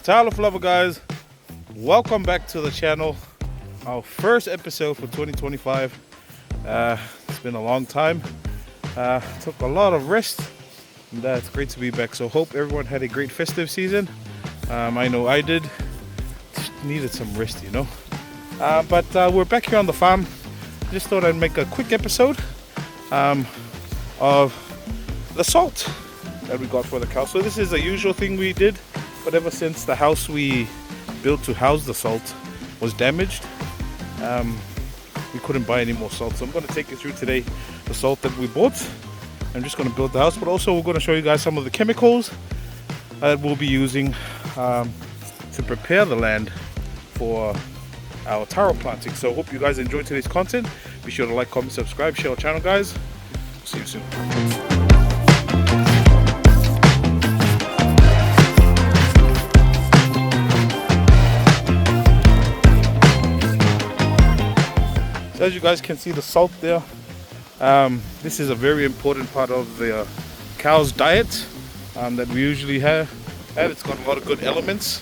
Wildlife lover guys, welcome back to the channel. Our first episode for 2025. It's been a long time. Took a lot of rest, and it's great to be back. So hope everyone had a great festive season. I know I did. Just needed some rest, you know. But we're back here on the farm. Just thought I'd make a quick episode of the salt that we got for the cow. So this is a usual thing we did, but ever since the house we built to house the salt was damaged, we couldn't buy any more salt. So I'm going to take you through today the salt that we bought. I'm just going to build the house, but also we're going to show you guys some of the chemicals that we'll be using to prepare the land for our taro planting. So hope you guys enjoyed today's content. Be sure to like, comment, subscribe, share our channel, guys. See you soon. So as you guys can see, the salt there, this is a very important part of the cow's diet that we usually have. It's got a lot of good elements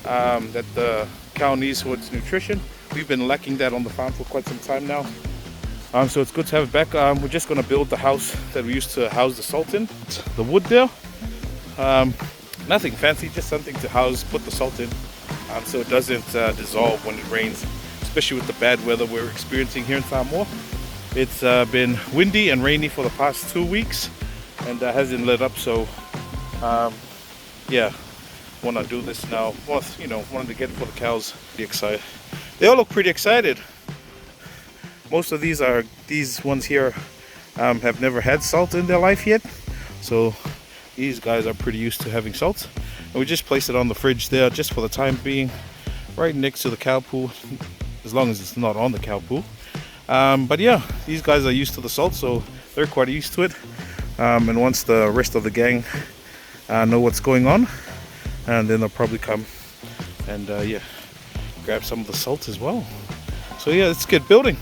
that the cow needs for its nutrition. We've been lacking that on the farm for quite some time now, so it's good to have it back. We're just going to build the house that we used to house the salt in. The wood there, nothing fancy, just something to put the salt in, so it doesn't dissolve when it rains, especially with the bad weather we're experiencing here in Samoa. It's been windy and rainy for the past 2 weeks, and hasn't let up. So yeah, want to do this now. Well, you know, wanted to get it for the cows. Pretty excited. They all look pretty excited. Most of these ones here have never had salt in their life yet, so these guys are pretty used to having salt. And we just placed it on the fridge there just for the time being, right next to the cow poo, as long as it's not on the cow poo. But yeah, these guys are used to the salt, so they're quite used to it. And once the rest of the gang know what's going on, and then they'll probably come and yeah, grab some of the salt as well. So yeah, let's get building.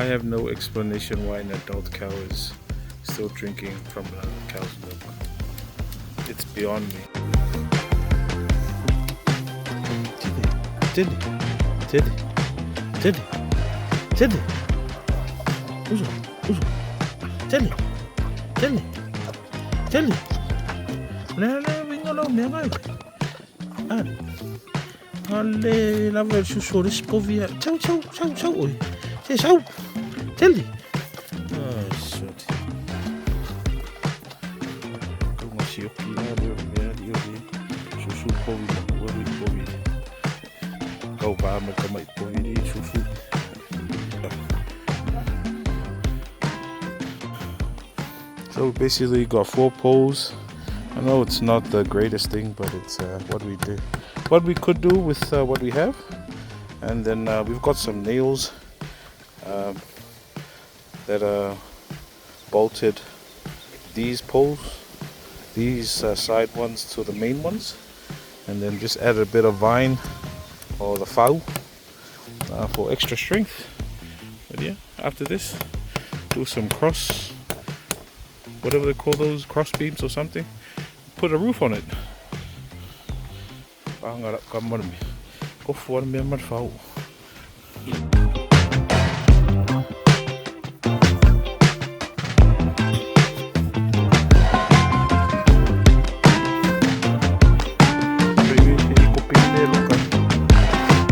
have no explanation why an adult cow is still drinking from another cow's milk. It's beyond me. Tiddy. Alle la vel su sole spovia. Ciao. Ciao. Tilly. Oh shit. Como se eu queria ver su povia. Go ba me come povia su. So basically got 4 poles. I know it's not the greatest thing, but it's what we could do with what we have. And then we've got some nails that are bolted these poles, these side ones to the main ones, and then just add a bit of vine or the foul for extra strength. But yeah, after this, do some cross, whatever they call those, cross beams or something. Put a roof on it. Go for me, my foul.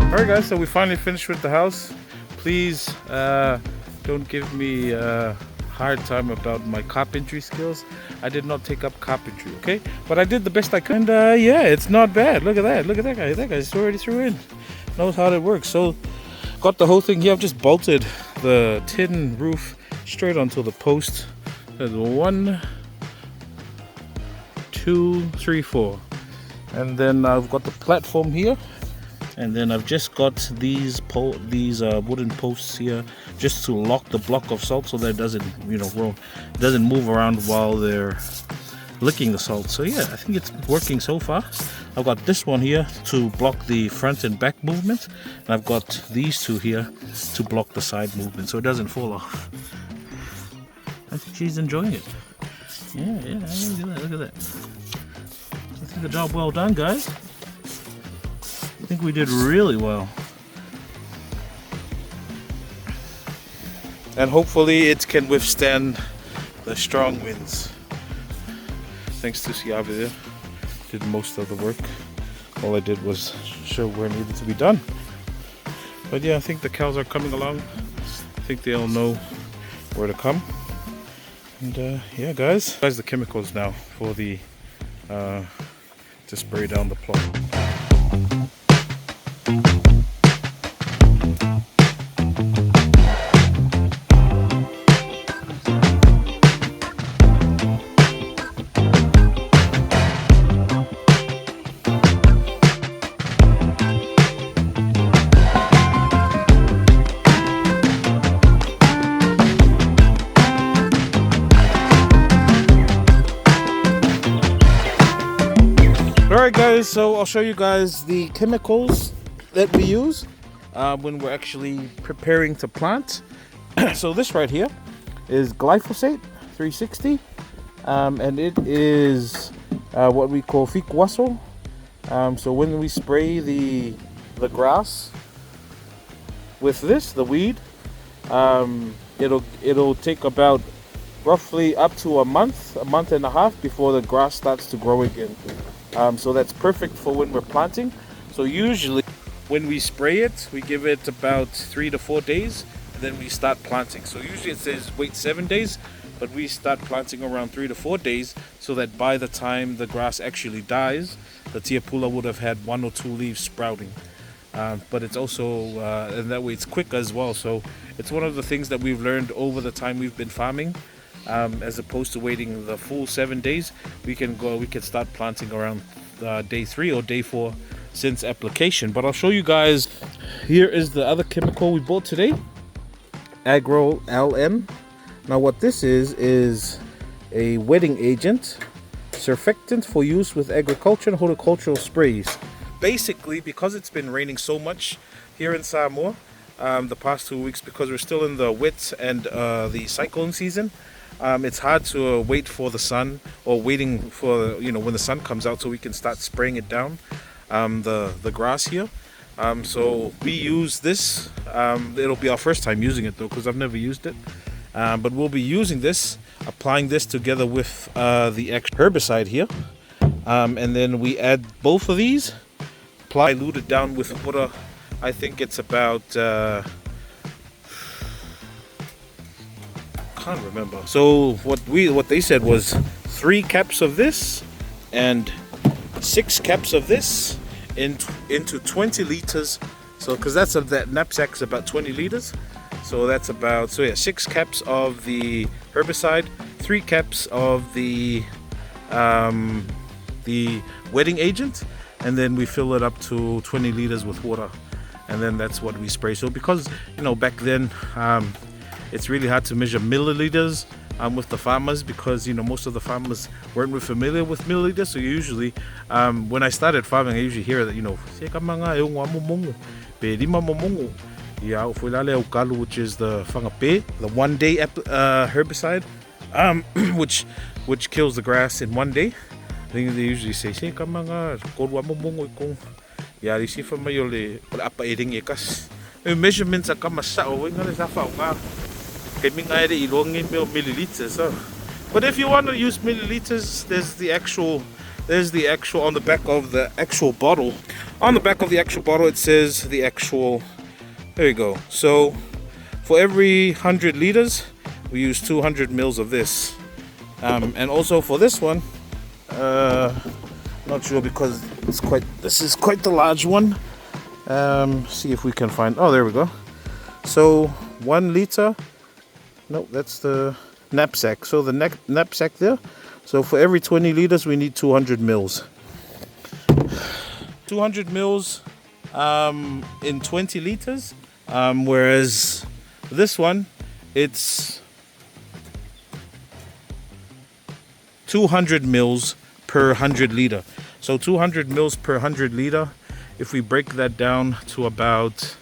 Alright guys, so we finally finished with the house. Please don't give me a hard time about my carpentry skills. I did not take up carpentry, okay? But I did the best I could. And yeah, it's not bad. Look at that. Look at that guy. That guy's already threw in. Knows how it works. So got the whole thing here. I've just bolted the tin roof straight onto the post. There's 1, 2, 3, 4. And then I've got the platform here. And then I've just got these wooden posts here just to lock the block of salt so that it doesn't, doesn't move around while they're licking the salt. So yeah, I think it's working so far. I've got this one here to block the front and back movement, and I've got these 2 here to block the side movement so it doesn't fall off. I think she's enjoying it. Yeah, look at that. I think the job well done, guys. I think we did really well. And hopefully it can withstand the strong winds. Thanks to Siavi there. Did most of the work. All I did was show where it needed to be done. But yeah, I think the cows are coming along. I think they all know where to come. And yeah guys, the chemicals now for the to spray down the plot. Alright guys, so I'll show you guys the chemicals that we use when we're actually preparing to plant. So this right here is glyphosate 360, and it is what we call ficuaso. So when we spray the grass with this, the weed, it'll take about roughly up to a month and a half before the grass starts to grow again. So that's perfect for when we're planting. So usually when we spray it, we give it about 3 to 4 days, and then we start planting. So usually it says wait 7 days, but we start planting around 3 to 4 days, so that by the time the grass actually dies, the tiapula would have had 1 or 2 leaves sprouting. But it's also, and that way it's quick as well. So it's one of the things that we've learned over the time we've been farming. As opposed to waiting the full 7 days, we can start planting around day 3 or day 4 since application. But I'll show you guys. Here is the other chemical we bought today, Agro LM. Now what this is a wetting agent, surfactant for use with agriculture and horticultural sprays. Basically, because it's been raining so much here in Samoa, the past 2 weeks because we're still in the wet and the cyclone season. It's hard to wait for the sun, or waiting for when the sun comes out so we can start spraying it down, the grass here. So we use this. It'll be our first time using it though, because I've never used it. But we'll be using this, applying this together with the extra herbicide here, and then we add both of these, dilute it down with water. I think it's about can't remember. So what they said was 3 caps of this and 6 caps of this into 20 liters. So because that knapsack's about 20 liters. So that's about 6 caps of the herbicide, 3 caps of the wetting agent, and then we fill it up to 20 liters with water, and then that's what we spray. So because back then it's really hard to measure milliliters with the farmers, because most of the farmers weren't familiar with milliliters. So usually when I started farming, I usually hear that which is the whangape, the 1 day herbicide, which kills the grass in 1 day. I think they usually say measurements are milliliters. But if you want to use milliliters, there's the actual on the back of the actual bottle. On the back of the actual bottle it says the actual. There you go. So for every 100 liters we use 200 mils of this, and also for this one, not sure because this is quite the large one. See if we can find, oh there we go. So 1 liter, no, that's the knapsack. So the knapsack there, so for every 20 liters we need 200 mils. 200 mils in 20 liters, whereas this one, it's 200 mils per 100 liter. So 200 mils per 100 liter, if we break that down to about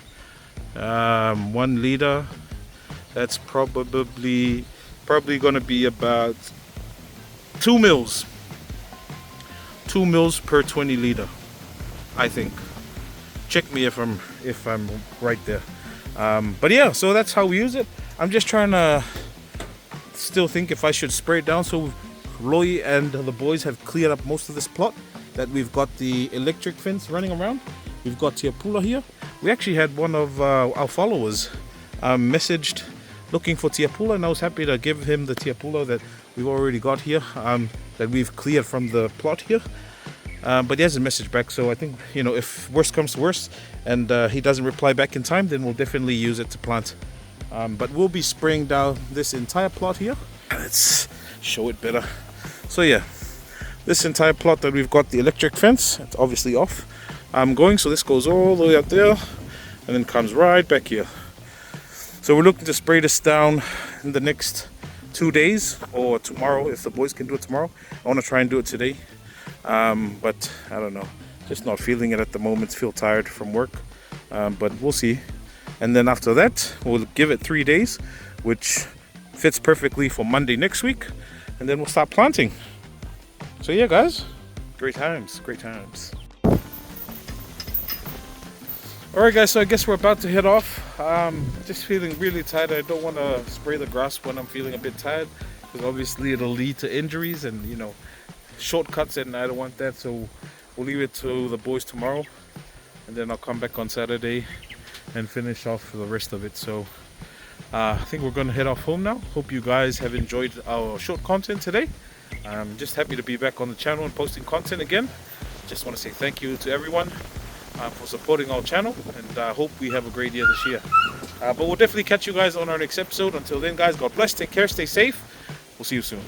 1 liter, that's probably going to be about 2 mils. 2 mils per 20 liter, I think. Check me if I'm right there. But yeah, so that's how we use it. I'm just trying to still think if I should spray it down. So Roy and the boys have cleared up most of this plot that we've got the electric fence running around. We've got Tiapula here. We actually had one of our followers messaged looking for Tiapula, and I was happy to give him the Tiapula that we've already got here, that we've cleared from the plot here. But he hasn't messaged back, so I think, if worst comes to worst and he doesn't reply back in time, then we'll definitely use it to plant. But we'll be spraying down this entire plot here. Let's show it better. So yeah, this entire plot that we've got the electric fence, it's obviously off. Going, so this goes all the way up there and then comes right back here. So we're looking to spray this down in the next 2 days, or tomorrow if the boys can do it tomorrow. I want to try and do it today. But I don't know, just not feeling it at the moment. Feel tired from work, but we'll see. And then after that we'll give it 3 days, which fits perfectly for Monday next week, and then we'll start planting. So yeah guys, great times. Alright guys, so I guess we're about to head off. Just feeling really tired. I don't want to spray the grass when I'm feeling a bit tired, because obviously it'll lead to injuries and shortcuts, and I don't want that. So we'll leave it to the boys tomorrow, and then I'll come back on Saturday and finish off the rest of it. So I think we're going to head off home now. Hope you guys have enjoyed our short content today. I'm just happy to be back on the channel and posting content again. Just want to say thank you to everyone for supporting our channel, and I hope we have a great year this year. But we'll definitely catch you guys on our next episode. Until then guys, God bless, take care, stay safe. We'll see you soon.